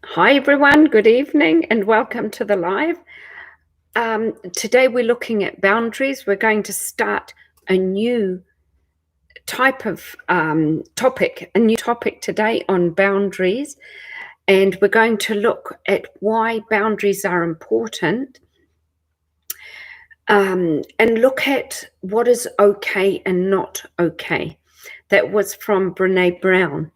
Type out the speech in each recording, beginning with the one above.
Hi, everyone. Good evening and welcome to the live. Today we're looking at boundaries. We're going to start a new type of topic, a new topic today on boundaries. And we're going to look at why boundaries are important and look at what is okay and not okay. That was from Brené Brown.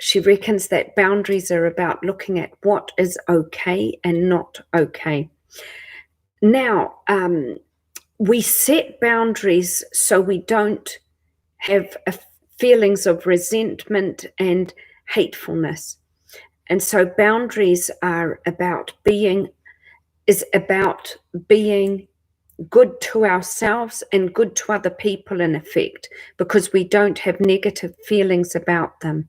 She reckons that boundaries are about looking at what is okay and not okay. Now, we set boundaries so we don't have feelings of resentment and hatefulness. And so boundaries are about being good to ourselves and good to other people, in effect, because we don't have negative feelings about them.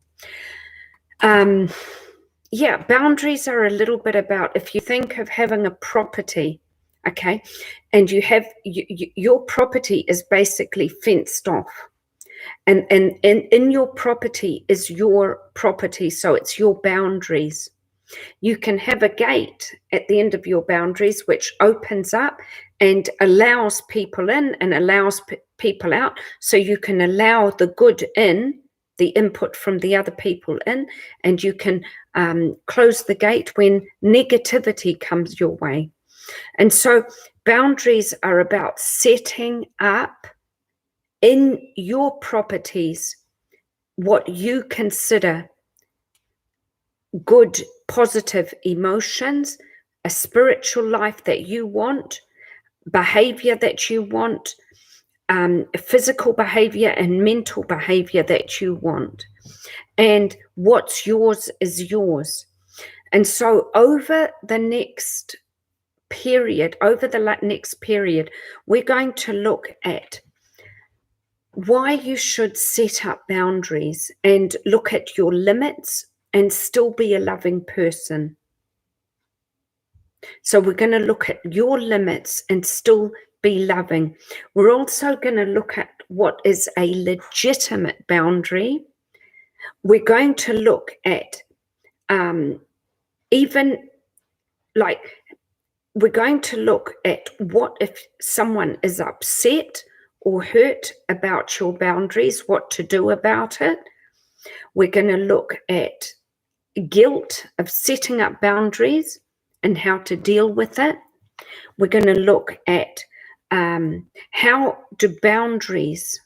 Boundaries are a little bit about, if you think of having a property, okay, and you have your property is basically fenced off, and in your property is your property, so it's your boundaries. You can have a gate at the end of your boundaries which opens up and allows people in and allows people out, so you can allow the good in, the input from the other people in, and you can close the gate when negativity comes your way. And so boundaries are about setting up in your properties what you consider good, positive emotions, a spiritual life that you want, behavior that you want, physical behavior and mental behavior that you want. And what's yours is yours. And so over the next period, we're going to look at why you should set up boundaries and look at your limits and still be a loving person. So we're going to look at your limits and still be loving. We're also going to look at what is a legitimate boundary. We're going to look at we're going to look at what if someone is upset or hurt about your boundaries, what to do about it. We're going to look at guilt of setting up boundaries and how to deal with it. We're going to look at how do boundaries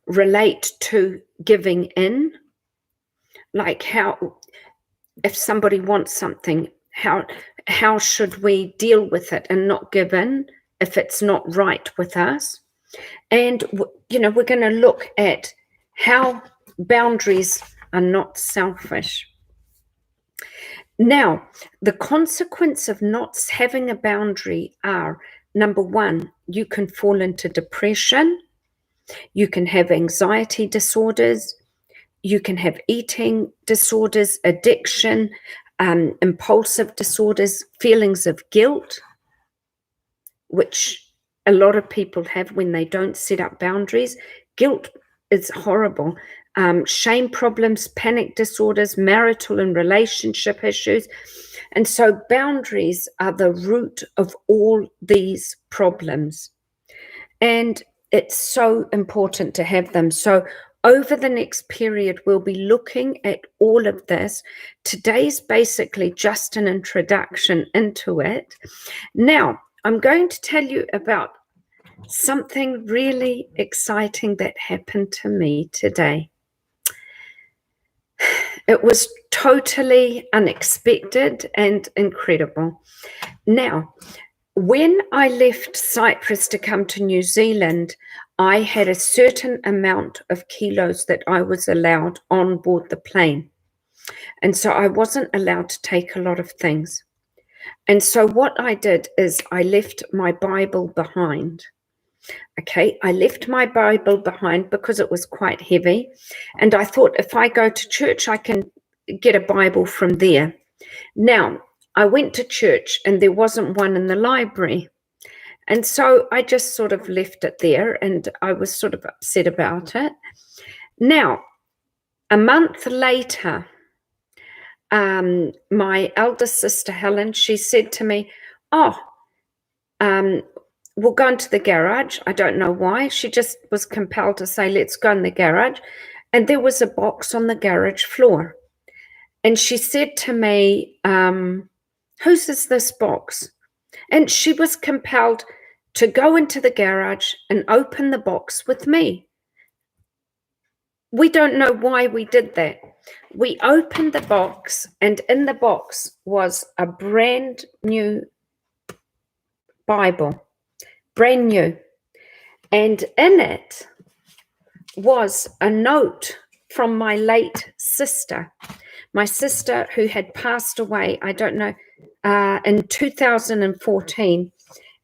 relate to giving in, like how if somebody wants something, how should we deal with it and not give in if it's not right with us. And we're going to look at how boundaries are not selfish. Now, the consequence of not having a boundary are, number one, you can fall into depression, you can have anxiety disorders, you can have eating disorders, addiction, impulsive disorders, feelings of guilt, which a lot of people have when they don't set up boundaries. Guilt is horrible. Shame problems, panic disorders, marital and relationship issues. And so boundaries are the root of all these problems. And it's so important to have them. So over the next period, we'll be looking at all of this. Today's basically just an introduction into it. Now, I'm going to tell you about something really exciting that happened to me today. It was totally unexpected and incredible. Now, when I left Cyprus to come to New Zealand, I had a certain amount of kilos that I was allowed on board the plane. And so I wasn't allowed to take a lot of things. And so what I did is I left my Bible behind. Okay, I left my Bible behind because it was quite heavy. And I thought if I go to church, I can get a Bible from there. Now, I went to church and there wasn't one in the library. And so I just sort of left it there and I was sort of upset about it. Now, a month later, my eldest sister, Helen, she said to me, oh, we'll go into the garage. I don't know why. She just was compelled to say, let's go in the garage. And there was a box on the garage floor. And she said to me, whose is this box? And she was compelled to go into the garage and open the box with me. We don't know why we did that. We opened the box, and in the box was a brand new Bible, brand new. And in it was a note from my late sister, my sister who had passed away, I don't know, in 2014.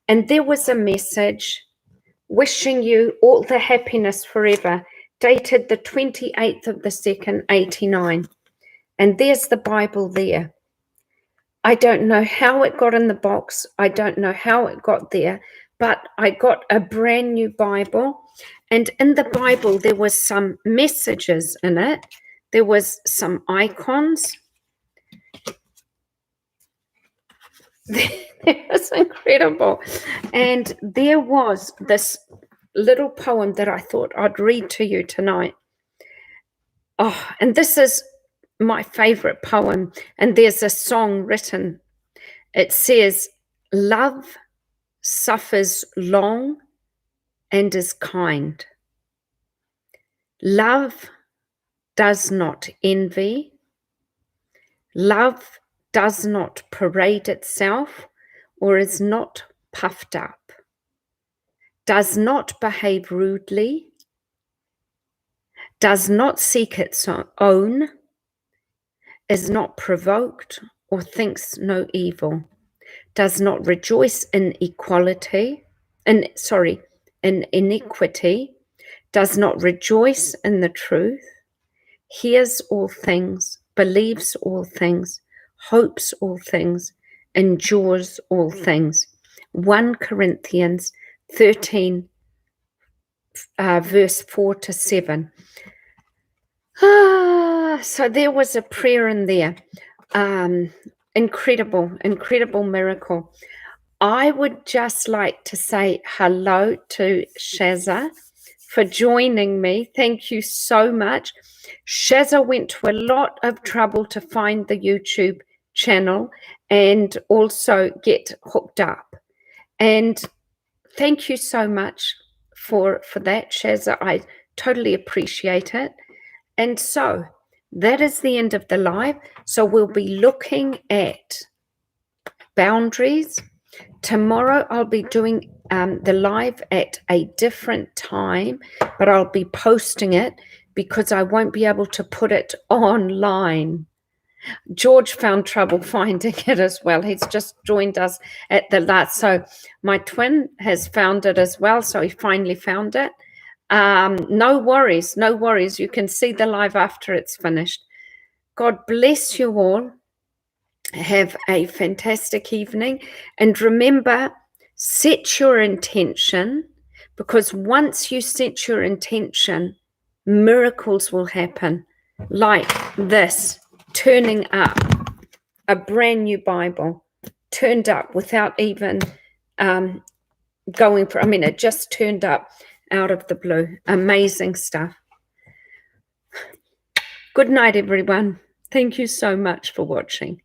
And there was a message wishing you all the happiness forever, dated the 28th of the 2nd, 89. And there's the Bible there. I don't know how it got in the box. I don't know how it got there, but I got a brand new Bible. And in the Bible, there was some messages in it. There was some icons. It was incredible. And there was this little poem that I thought I'd read to you tonight. Oh, and this is my favorite poem. And there's a song written. It says, love suffers long and is kind. Love does not envy. Love does not parade itself or is not puffed up, does not behave rudely, does not seek its own, is not provoked or thinks no evil, does not rejoice in iniquity, does not rejoice in the truth, hears all things, believes all things, hopes all things, endures all things. 1 Corinthians 13, verse 4 to 7. So there was a prayer in there. Incredible miracle. I would just like to say hello to Shazza for joining me. Thank you so much. Shazza went to a lot of trouble to find the YouTube channel and also get hooked up. And thank you so much for that, Shazza. I totally appreciate it. And so that is the end of the live. So we'll be looking at boundaries. Tomorrow I'll be doing the live at a different time, but I'll be posting it because I won't be able to put it online. George found trouble finding it as well. He's just joined us at the last. So my twin has found it as well. So he finally found it. No worries. You can see the live after it's finished. God bless you all. Have a fantastic evening. And remember, set your intention, because once you set your intention, miracles will happen, like this, turning up a brand new Bible, turned up without even going for, it just turned up out of the blue. Amazing stuff. Good night, everyone. Thank you so much for watching.